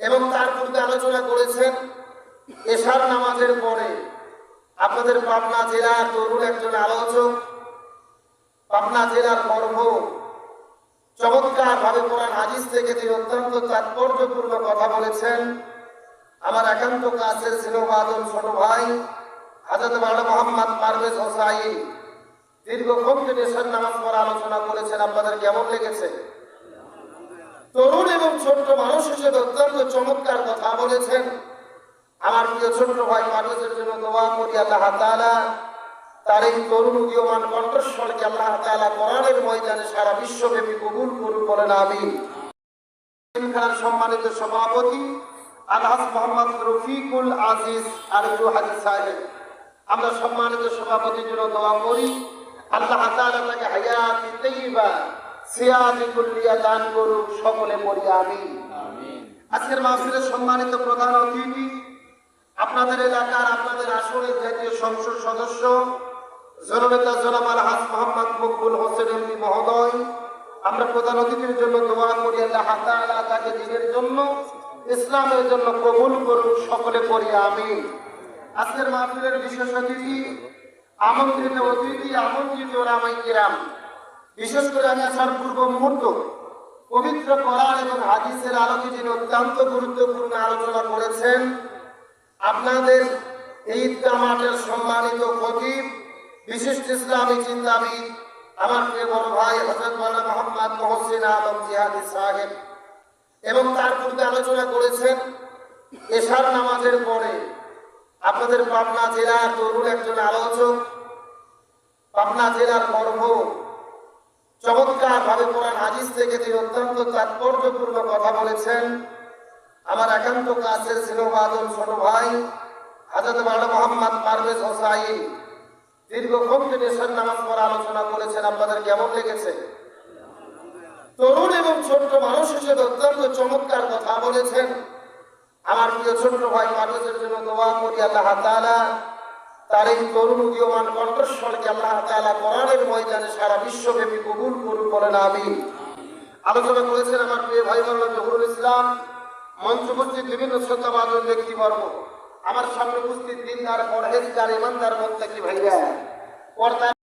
এবং তার পূর্বে আলোচনা করেছেন এশার নামাজের পরে আপনাদের পাবনা জেলার তরুণ একজন আলোচক পাবনা জেলার গর্ব চমৎকার ভাবে কোরআন হাদিস থেকে তিনি অত্যন্ত তাৎপর্যপূর্ণ কথা বলেছেন। আমার একান্ত কাছের স্নেহভাজন ছোট ভাই হযরত মাওলানা মোহাম্মদ পারভেজ হোসাইন দীর্ঘক্ষণ তিনি এশার নামাজ পড়া আলোচনা করেছেন। আপনাদের কেমন লেগেছে? তরুণ এবং ছোট্ট মানুষ হিসেবে অত্যন্ত চমৎকার কথা বলেছেন। আমার প্রিয় ছোট্ট ভাই পারভেজের জন্য দোয়া করি, আল্লাহ তাআলা তার এই তরুণ উদীয়মান কণ্ঠস্বরকে আল্লাহ তাআলা কোরআনের ময়দানে সারা বিশ্বব্যাপী কবুল করুন, বলেন আমিন। সম্মানিত সভাপতি আলহাজ মোহাম্মদ রফিকুল আজিজ আরজু হাজি সাহেব, আমরা সম্মানিত সভাপতির জন্য দোয়া করি, আল্লাহ তাআলা তাকে হায়াতি তাইয়্যিবা সিয়াতি কুল্লিয়া দান করুন, সকলে পড়ি আমিন। আজকের মাহফিলের সম্মানিত প্রধান অতিথি, আপনাদের এলাকার আপনাদের আসনের জাতীয় সংসদ সদস্য জননেতা জনাব আলহাজ মোহাম্মদ মকবুল হোসেন এমপি মহোদয়, আমরা প্রধান অতিথির জন্য দোয়া করি, আল্লাহ তাআলা তাকে দ্বীনের জন্য ইসলামের জন্য কবুল করুন, সকলে পড়ি আমিন। আজকের মাহফিলের বিশেষ অতিথি, আমন্ত্রিত অতিথি, আমন্ত্রিত ওলামায়ে কিরাম, বিশেষ করে আমি আসার পূর্ব মুহূর্ত পবিত্র কোরআন এবং হাদিসের আলোকে যিনি অত্যন্ত গুরুত্বপূর্ণ আলোচনা করেছেন, আপনাদের এই ঈদগাহ মাঠের সম্মানিত খতিব, বিশিষ্ট ইসলামী চিন্তাবিদ, আমার প্রিয় বড় ভাই হযরত মাওলানা মোহাম্মদ মহসিন আলম জিহাদি সাহেব, এবং তার পূর্বে আলোচনা করেছেন এশার নামাজের পরে আপনাদের পাবনা জেলার তরুণ একজন আলোচক পাবনা জেলার গর্ব চমৎকার ভাবে কোরআন হাদিস থেকে তিনি অত্যন্ত তাৎপর্যপূর্ণ কথা বলেছেন। আমার একান্ত কাছের স্নেহভাজন ছোট ভাই হযরত মাওলানা মোহাম্মদ পারভেজ হোসাইন দীর্ঘক্ষণ তিনি এশার নামাজ পড়া আলোচনা করেছেন। আপনাদের কেমন লেগেছে? তরুণ এবং ছোট্ট মানুষ হিসেবে অত্যন্ত চমৎকার কথা বলেছেন। আমার প্রিয় ছোট্ট ভাই পারভেজের জন্য দোয়া করি, আল্লাহ তাআলা তার এই তরুণ উদীয়মান কণ্ঠস্বরকে আল্লাহ তাআলা কোরআনের ময়দানে সারা বিশ্বব্যাপী কবুল করুন, বলেন আমিন। আলোচনা করেছেন আমার প্রিয় ভাই মাওলানা জহুরুল ইসলাম, মঞ্চ উপস্থিত বিভিন্ন শ্রদ্ধাভাজন ব্যক্তিবর্গ, আমার সামনে উপস্থিত দিনদার পরহেজগার ইমানদার মুত্তাকি ভাইরা, পর্দা